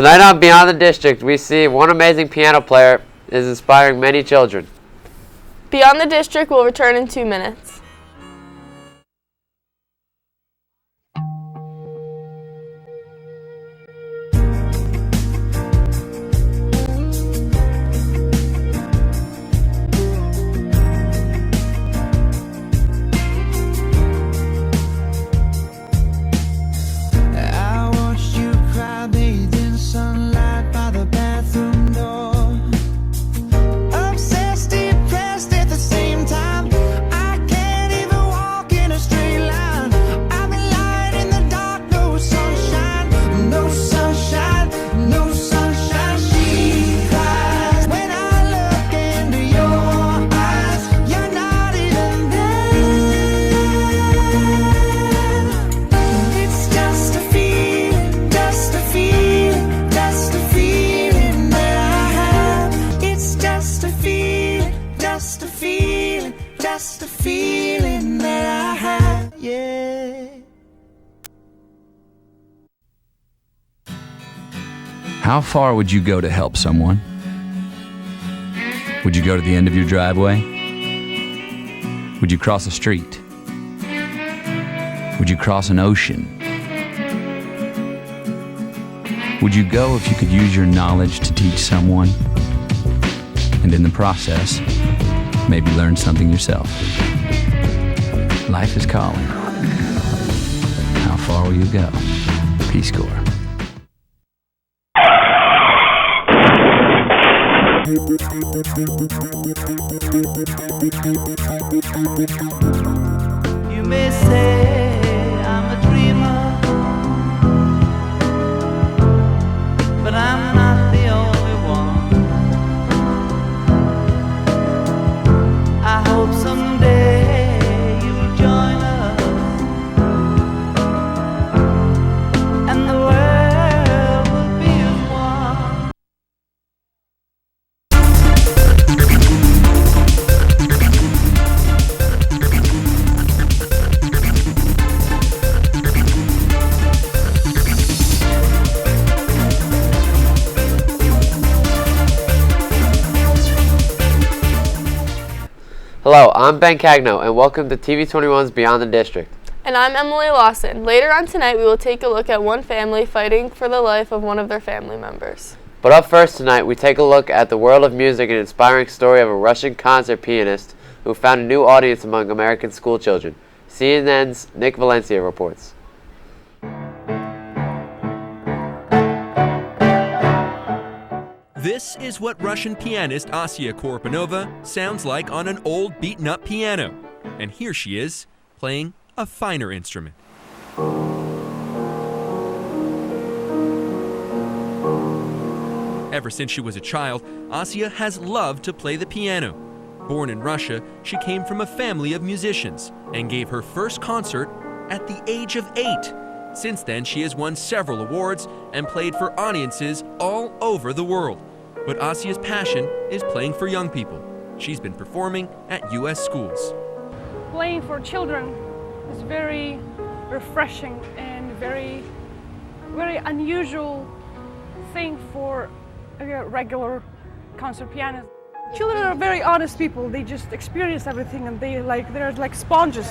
Tonight on Beyond the District, we see one amazing piano player is inspiring many children. Beyond the District will return in 2 minutes. Just a feeling that I have, yeah. How far would you go to help someone? Would you go to the end of your driveway? Would you cross a street? Would you cross an ocean? Would you go if you could use your knowledge to teach someone? And in the process, maybe learn something yourself. Life is calling. How far will you go? Peace Corps. You may say I'm a dreamer, but I'm not the only one. I hope someday you'll join us, and the world will be as one. Hello, I'm Ben Cagno, and welcome to TV21's Beyond the District. And I'm Emily Lawson. Later on tonight, we will take a look at one family fighting for the life of one of their family members. But up first tonight, we take a look at the world of music and inspiring story of a Russian concert pianist who found a new audience among American school children. CNN's Nick Valencia reports. This is what Russian pianist Asya Korpanova sounds like on an old beaten-up piano. And here she is, playing a finer instrument. Ever since she was a child, Asya has loved to play the piano. Born in Russia, she came from a family of musicians and gave her first concert at the age of 8. Since then, she has won several awards and played for audiences all over the world. But Asya's passion is playing for young people. She's been performing at U.S. schools. Playing for children is very refreshing and very unusual thing for a regular concert pianist. Children are very honest people. They just experience everything, and they're like sponges.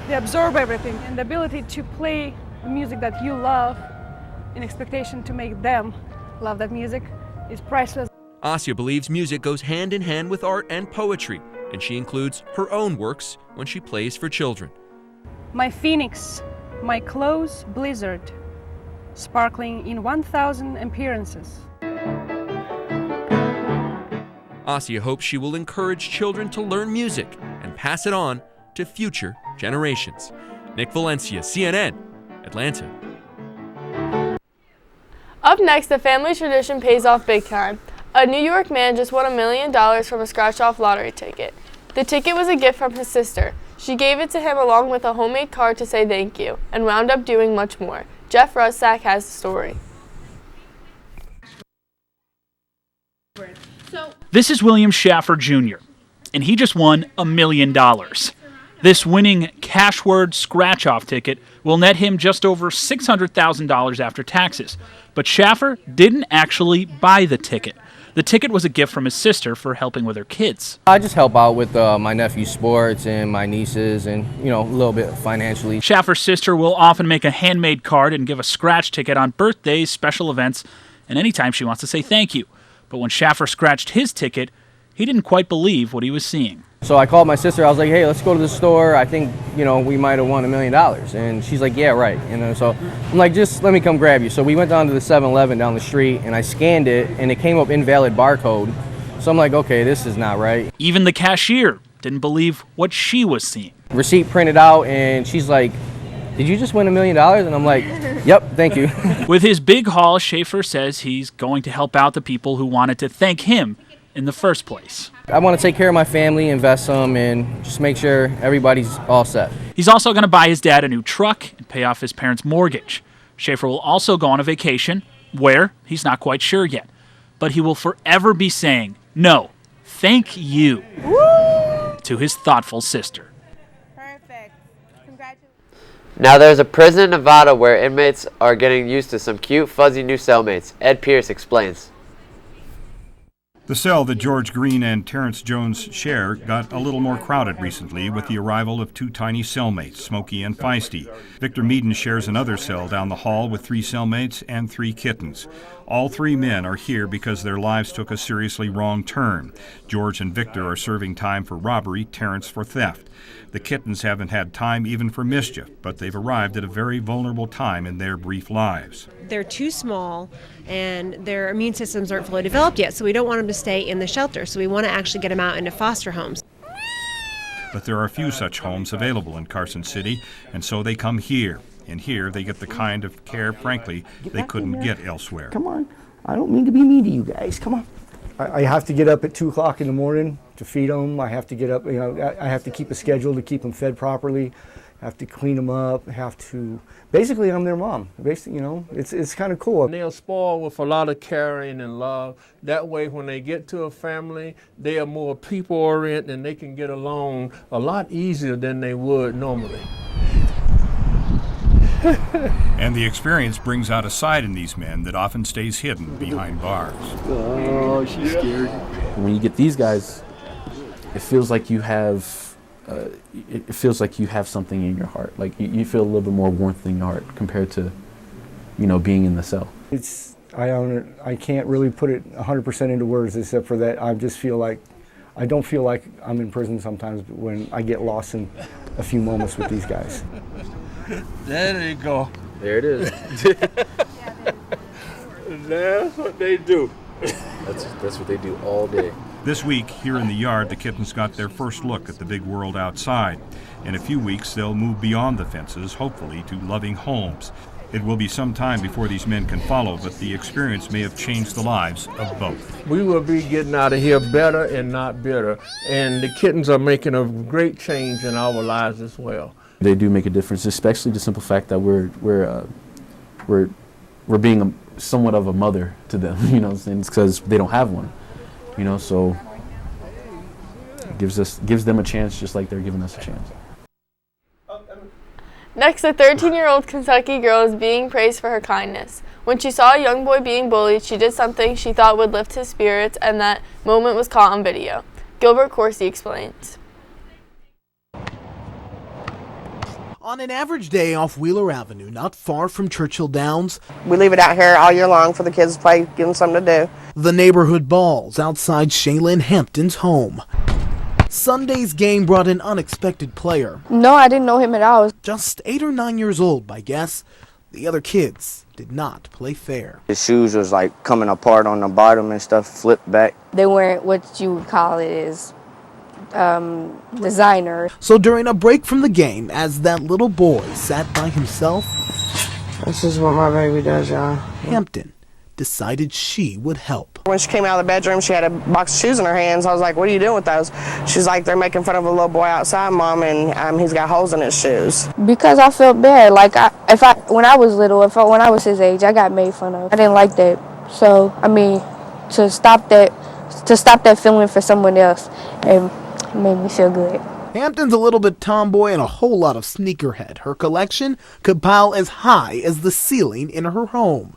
They absorb everything. And the ability to play the music that you love in expectation to make them love that music is priceless. Asya believes music goes hand in hand with art and poetry, and she includes her own works when she plays for children. My phoenix, my close blizzard, sparkling in 1,000 appearances. Asya hopes she will encourage children to learn music and pass it on to future generations. Nick Valencia, CNN, Atlanta. Up next, the family tradition pays off big time. A New York man just won $1 million from a scratch-off lottery ticket. The ticket was a gift from his sister. She gave it to him along with a homemade card to say thank you, and wound up doing much more. Jeff Rusak has the story. This is William Schaffer Jr., and he just won $1 million. This winning cash word scratch-off ticket will net him just over $600,000 after taxes. But Schaffer didn't actually buy the ticket. The ticket was a gift from his sister for helping with her kids. I just help out with my nephew's sports and my nieces and, a little bit financially. Schaffer's sister will often make a handmade card and give a scratch ticket on birthdays, special events, and anytime she wants to say thank you. But when Schaffer scratched his ticket, he didn't quite believe what he was seeing. So I called my sister. I was like, hey, let's go to the store. I think, we might have won $1 million. And she's like, yeah, right. So I'm like, just let me come grab you. So we went down to the 7-Eleven down the street, and I scanned it, and it came up invalid barcode. So I'm like, okay, this is not right. Even the cashier didn't believe what she was seeing. Receipt printed out, and she's like, did you just win $1 million? And I'm like, yep, thank you. With his big haul, Schaffer says he's going to help out the people who wanted to thank him in the first place. I want to take care of my family, invest some, and just make sure everybody's all set. He's also going to buy his dad a new truck and pay off his parents' mortgage. Schaffer will also go on a vacation, where he's not quite sure yet. But he will forever be saying, no, thank you, to his thoughtful sister. Perfect. Congratulations. Now there's a prison in Nevada where inmates are getting used to some cute, fuzzy new cellmates. Ed Pierce explains. The cell that George Green and Terrence Jones share got a little more crowded recently with the arrival of 2 tiny cellmates, Smokey and Feisty. Victor Meaden shares another cell down the hall with 3 cellmates and 3 kittens. All 3 men are here because their lives took a seriously wrong turn. George and Victor are serving time for robbery, Terrence for theft. The kittens haven't had time even for mischief, but they've arrived at a very vulnerable time in their brief lives. They're too small and their immune systems aren't fully developed yet, so we don't want them to stay in the shelter. So we want to actually get them out into foster homes. But there are few such homes available in Carson City, and so they come here. And here they get the kind of care, frankly, they couldn't get elsewhere. Come on. I don't mean to be mean to you guys. Come on. I have to get up at 2 o'clock in the morning to feed them. I have to get up, I have to keep a schedule to keep them fed properly. I have to clean them up. I have to, basically I'm their mom. Basically, it's kind of cool. They're spoiled with a lot of caring and love. That way when they get to a family, they are more people oriented and they can get along a lot easier than they would normally. And the experience brings out a side in these men that often stays hidden behind bars. Oh, she's scared. When you get these guys, it feels like you have, something in your heart. Like you feel a little bit more warmth in your heart compared to, being in the cell. I can't really put it 100% into words, except for that I just feel like, I don't feel like I'm in prison sometimes when I get lost in a few moments with these guys. There you go. There it is. That's what they do. That's what they do all day. This week, here in the yard, the kittens got their first look at the big world outside. In a few weeks, they'll move beyond the fences, hopefully, to loving homes. It will be some time before these men can follow, but the experience may have changed the lives of both. We will be getting out of here better and not bitter. And the kittens are making a great change in our lives as well. They do make a difference, especially the simple fact that we're being somewhat of a mother to them, and it's because they don't have one, so it gives them a chance just like they're giving us a chance. Next, a 13-year-old Kentucky girl is being praised for her kindness. When she saw a young boy being bullied, she did something she thought would lift his spirits, and that moment was caught on video. Gilbert Corsi explains. On an average day off Wheeler Avenue, not far from Churchill Downs, we leave it out here all year long for the kids to play, give them something to do. The neighborhood balls outside Shaylin Hampton's home. Sunday's game brought an unexpected player. No, I didn't know him at all. Just 8 or 9 years old, by guess. The other kids did not play fair. His shoes was like coming apart on the bottom and stuff, flipped back. They weren't what you would call it is designer. So during a break from the game, as that little boy sat by himself, this is what my baby does, y'all. Hampton decided she would help. When she came out of the bedroom, she had a box of shoes in her hands. I was like, what are you doing with those? She's like, they're making fun of a little boy outside, Mom, and he's got holes in his shoes. Because I felt bad. Like, when I was little, when I was his age, I got made fun of. I didn't like that. So, to stop that feeling for someone else, it made me feel good. Hampton's a little bit tomboy and a whole lot of sneakerhead. Her collection could pile as high as the ceiling in her home.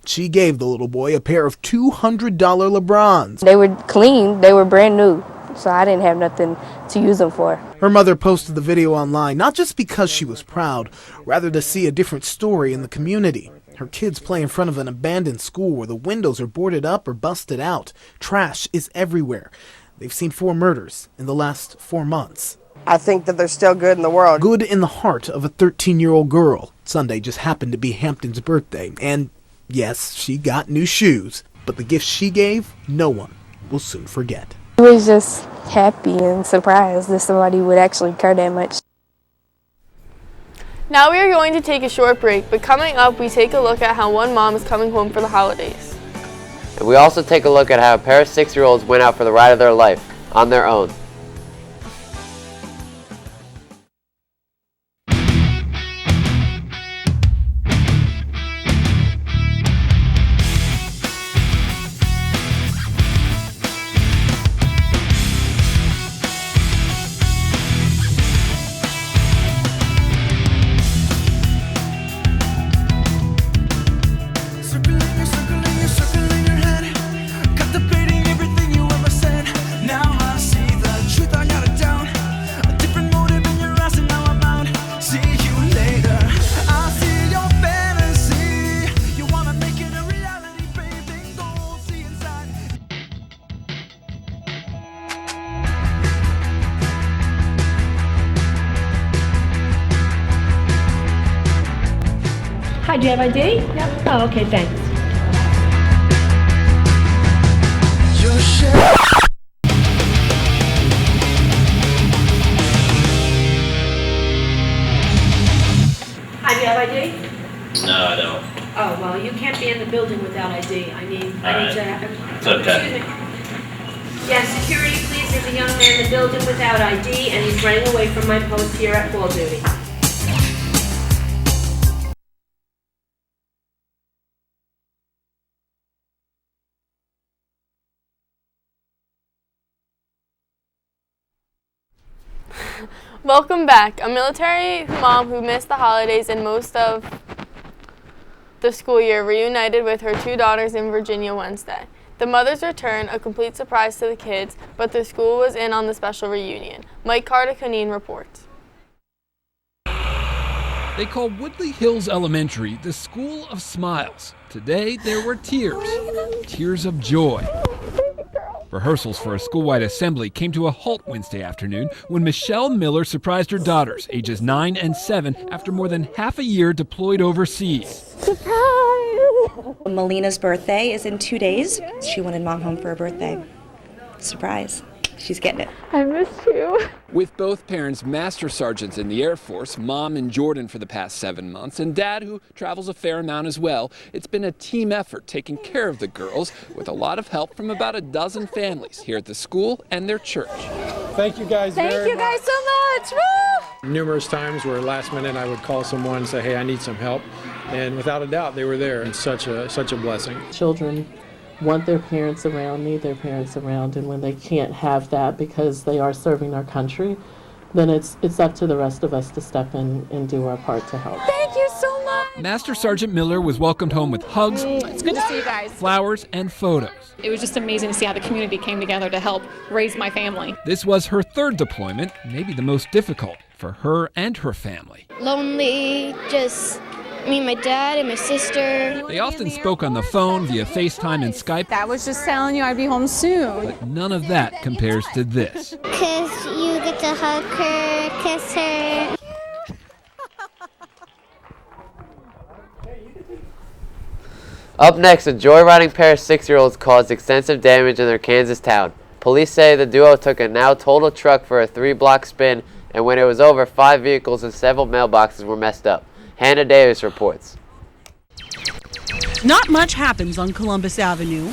She gave the little boy a pair of $200 LeBrons. They were clean, they were brand new, so I didn't have nothing to use them for. Her mother posted the video online, not just because she was proud, rather to see a different story in the community. Her kids play in front of an abandoned school where the windows are boarded up or busted out. Trash is everywhere. They've seen 4 murders in the last 4 months. I think that there's still good in the world. Good in the heart of a 13-year-old girl. Sunday just happened to be Hampton's birthday, and yes, she got new shoes, but the gift she gave, no one will soon forget. I was just happy and surprised that somebody would actually care that much. Now we are going to take a short break, but coming up we take a look at how one mom is coming home for the holidays. And we also take a look at how a pair of 6-year-olds went out for the ride of their life, on their own. Hi, do you have ID? Yep. Oh, okay, thanks. Hi, do you have ID? No, I don't. Oh, well, you can't be in the building without ID. I need to have... It's okay. Excuse me. Yeah, security, please. There's a young man in the building without ID, and he's running away from my post here at call duty. Welcome back. A military mom who missed the holidays and most of the school year reunited with her 2 daughters in Virginia Wednesday. The mother's return, a complete surprise to the kids, but the school was in on the special reunion. Mike Carter-Canine reports. They call Woodley Hills Elementary the School of Smiles. Today there were tears, tears of joy. Rehearsals for a school-wide assembly came to a halt Wednesday afternoon when Michelle Miller surprised her daughters, ages 9 and 7, after more than half a year deployed overseas. Surprise! Melina's birthday is in 2 days. She wanted Mom home for her birthday. Surprise. She's getting it. I missed you. With both parents Master Sergeants in the Air Force, Mom in Jordan for the past 7 months, and Dad, who travels a fair amount as well, it's been a team effort taking care of the girls with a lot of help from about a dozen families here at the school and their church. Thank you guys very much. Thank you guys so much. Woo! Numerous times where last minute I would call someone and say, hey, I need some help. And without a doubt, they were there. It's such a blessing. Children want their parents around, need their parents around, and when they can't have that because they are serving our country, then it's up to the rest of us to step in and do our part to help. Thank you so much. Master Sergeant Miller was welcomed home with hugs, It's good to see you guys. flowers, and photos. It was just amazing to see how the community came together to help raise my family. This was her 3rd deployment, maybe the most difficult for her and her family. Lonely, just me and my dad and my sister. They often spoke on the phone, via FaceTime and Skype. I was just telling you I'd be home soon. But none of that compares to this. Because you get to hug her, kiss her. Up next, a joyriding pair of 6-year-olds caused extensive damage in their Kansas town. Police say the duo took a now total truck for a 3-block spin, and when it was over, 5 vehicles and several mailboxes were messed up. Hannah Davis reports. Not much happens on Columbus Avenue,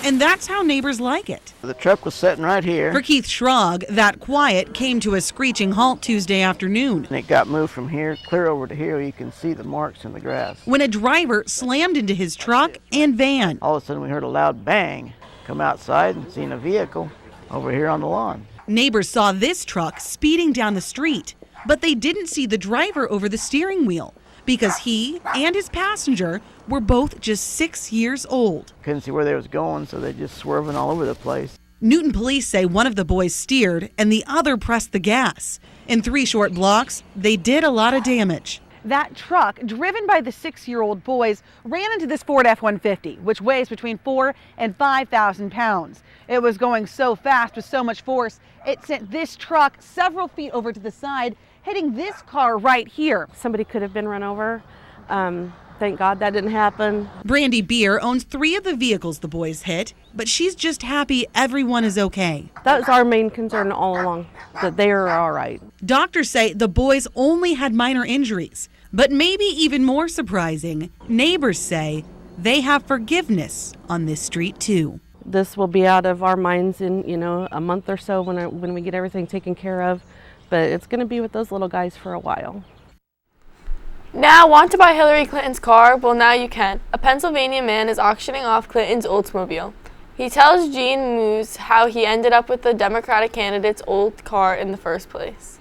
and that's how neighbors like it. The truck was sitting right here. For Keith Schrog, that quiet came to a screeching halt Tuesday afternoon. And it got moved from here clear over to here. You can see the marks in the grass. When a driver slammed into his truck and van. All of a sudden we heard a loud bang. Come outside and seen a vehicle over here on the lawn. Neighbors saw this truck speeding down the street, but they didn't see the driver over the steering wheel because he and his passenger were both just 6 years old. Couldn't see where they was going, so they just swerving all over the place. Newton police say one of the boys steered and the other pressed the gas. In 3 short blocks, they did a lot of damage. That truck, driven by the 6-year-old boys, ran into this Ford F-150, which weighs between 4,000 and 5,000 pounds. It was going so fast with so much force, it sent this truck several feet over to the side, hitting this car right here. Somebody could have been run over. Thank God that didn't happen. Brandy Beer owns 3 of the vehicles the boys hit, but she's just happy everyone is okay. That was our main concern all along, that they are all right. Doctors say the boys only had minor injuries, but maybe even more surprising, neighbors say they have forgiveness on this street too. This will be out of our minds in, a month or so when we get everything taken care of, but it's going to be with those little guys for a while. Now, want to buy Hillary Clinton's car? Well, now you can. A Pennsylvania man is auctioning off Clinton's Oldsmobile. He tells Gene Moose how he ended up with the Democratic candidate's old car in the first place.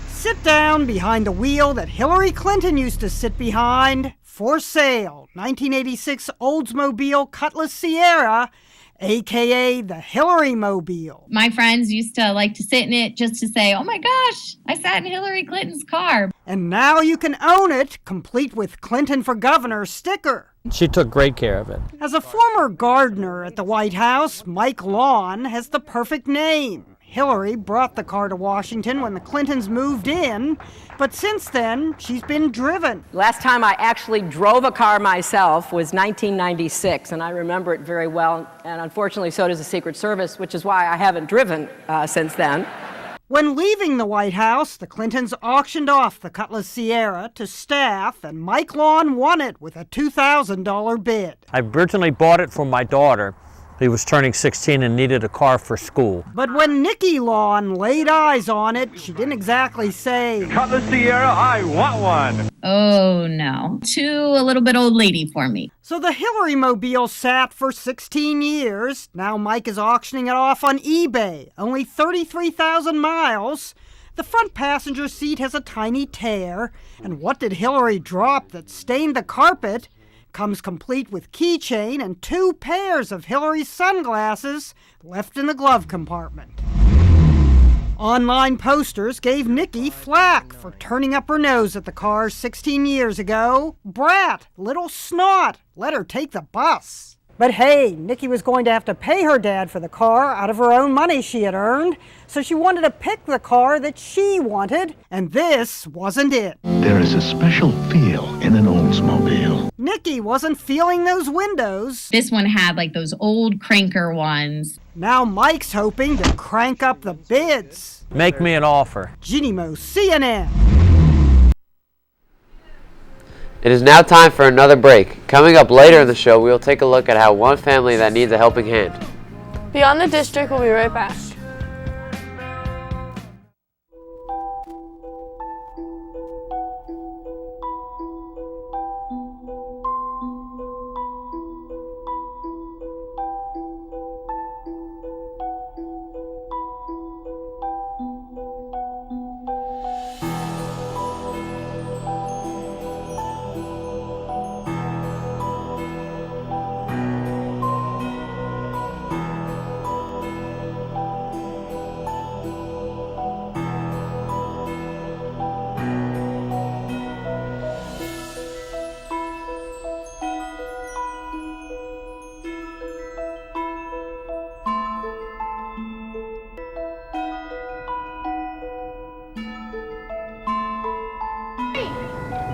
Sit down behind the wheel that Hillary Clinton used to sit behind. For sale, 1986 Oldsmobile Cutlass Sierra, a.k.a. the Hillary Mobile. My friends used to like to sit in it just to say, oh my gosh, I sat in Hillary Clinton's car. And now you can own it, complete with Clinton for Governor sticker. She took great care of it. As a former gardener at the White House, Mike Lawn has the perfect name. Hillary brought the car to Washington when the Clintons moved in, but since then, she's been driven. Last time I actually drove a car myself was 1996, and I remember it very well, and unfortunately so does the Secret Service, which is why I haven't driven since then. When leaving the White House, the Clintons auctioned off the Cutlass Sierra to staff, and Mike Lawn won it with a $2,000 bid. I originally bought it for my daughter, who was turning 16 and needed a car for school. But when Nikki Lawn laid eyes on it, she didn't exactly say, Cutlass Sierra, I want one. Oh no, too a little bit old lady for me. So the Hillary Mobile sat for 16 years. Now Mike is auctioning it off on eBay. Only 33,000 miles. The front passenger seat has a tiny tear. And what did Hillary drop that stained the carpet? Comes complete with keychain and 2 pairs of Hillary's sunglasses left in the glove compartment. Online posters gave Nikki flack for turning up her nose at the car 16 years ago. Brat, little snot, let her take the bus. But hey, Nikki was going to have to pay her dad for the car out of her own money she had earned, so she wanted to pick the car that she wanted, and this wasn't it. There is a special feel in an Oldsmobile. Nikki wasn't feeling those windows. This one had like those old cranker ones. Now Mike's hoping to crank up the bids. Make me an offer. Jeannie Mo, CNN. It is now time for another break. Coming up later in the show, we will take a look at how one family that needs a helping hand. Beyond the District will be right back.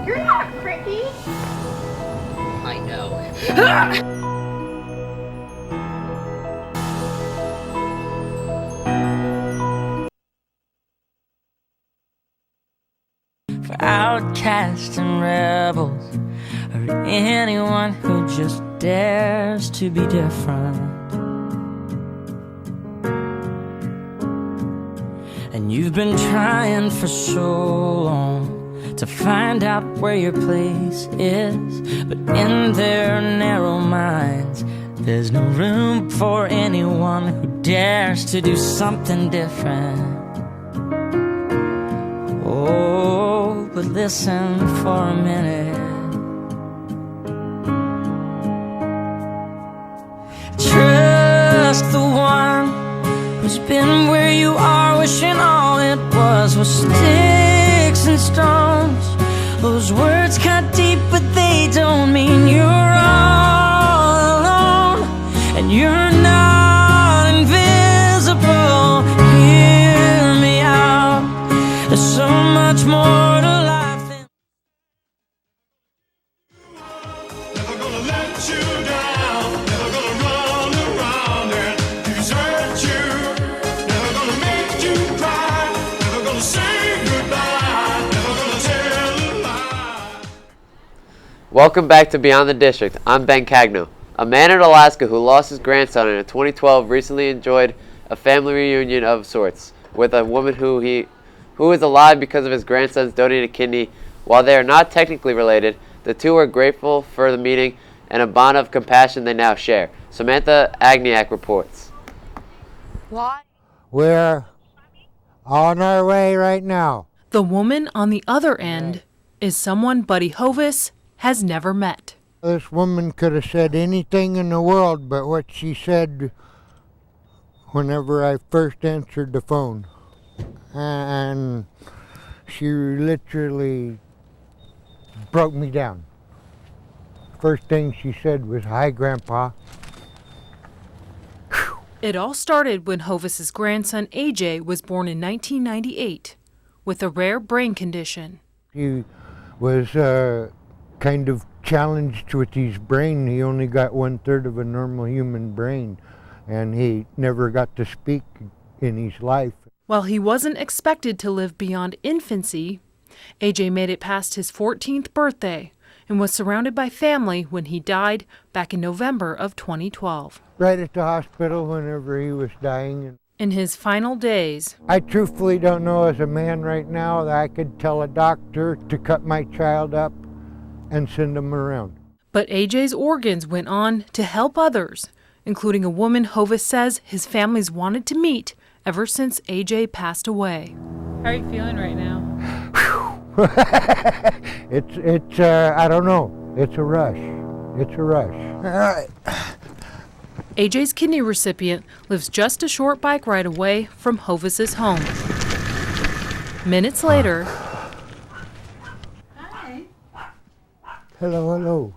You're not Cricky. I know. For outcasts and rebels, or anyone who just dares to be different. And you've been trying for so long to find out where your place is, but in their narrow minds There's no room for anyone who dares to do something different. Oh, but listen for a minute. Trust the one who's been where you are, wishing all it was sticks and stones. Those words cut deep, but they don't mean you're all alone, and you're not invisible. Hear me out. There's so much more to life than Never gonna let you down. Never gonna run around and desert you. Never gonna make you cry. Never gonna say goodbye. Never gonna tell a lie. Welcome back to Beyond the District. I'm Ben Cagno. A man in Alaska who lost his grandson in 2012 recently enjoyed a family reunion of sorts with a woman who is alive because of his grandson's donated kidney. While they are not technically related, the two are grateful for the meeting and a bond of compassion they now share. Samantha Agniak reports. Why? We're on our way right now. The woman on the other end is someone Buddy Hovis has never met. This woman could have said anything in the world but what she said whenever I first answered the phone. And she literally broke me down. First thing she said was, "Hi, Grandpa." It all started when Hovis's grandson AJ was born in 1998 with a rare brain condition. He was kind of challenged with his brain. He only got 1/3 of a normal human brain, and he never got to speak in his life. While he wasn't expected to live beyond infancy, AJ made it past his 14th birthday and was surrounded by family when he died back in November of 2012. Right at the hospital whenever he was dying. In his final days, I truthfully don't know as a man right now that I could tell a doctor to cut my child up and send him around. But AJ's organs went on to help others, including a woman Hovis says his family's wanted to meet ever since AJ passed away. How are you feeling right now? It's I don't know. It's a rush. It's a rush. All right. AJ's kidney recipient lives just a short bike ride away from Hovis's home. Minutes later, Hello.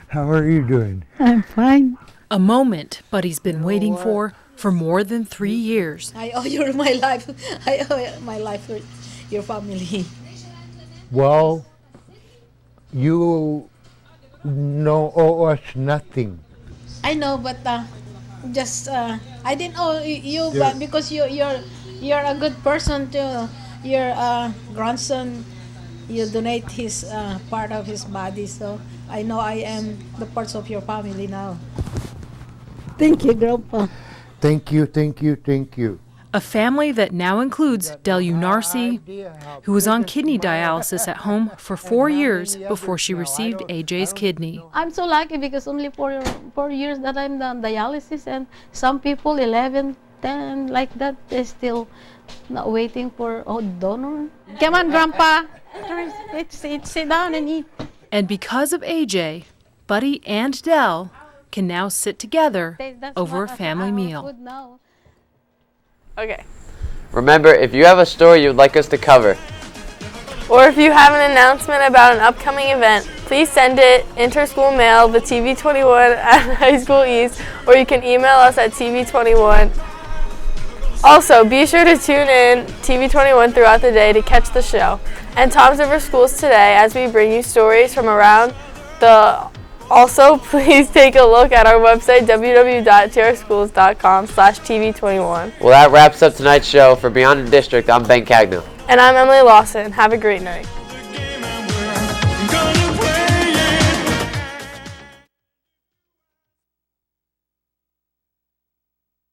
How are you doing? I'm fine. a moment Buddy's been waiting for more than 3 years. I owe you my life. I owe my life for your family. Well, you no owe us nothing. I know, but just I didn't owe you, Yeah. but because you're a good person to your grandson. You donate his part of his body, so I know I am the parts of your family now. Thank you, Grandpa. Thank you. A family that now includes Delu Narcy, who was on kidney dialysis at home for 4 years before she received AJ's kidney. I'm so lucky because only 4 years that I'm on dialysis, and some people 11, 10 like that, they're still not waiting for a donor. Come on, Grandpa. Let's sit down and eat. And because of AJ, Buddy and Del can now sit together over a family meal. Okay. Remember, if you have a story you'd like us to cover, or if you have an announcement about an upcoming event, please send it interschool mail, the TV21 at High School East, or you can email us at TV21. Also, be sure to tune in TV21 throughout the day to catch the show. And Toms River Schools today as we bring you stories from around the... Also, please take a look at our website, www.trschools.com/TV21. well, that wraps up tonight's show. For Beyond the District, I'm Ben Cagno. And I'm Emily Lawson. Have a great night.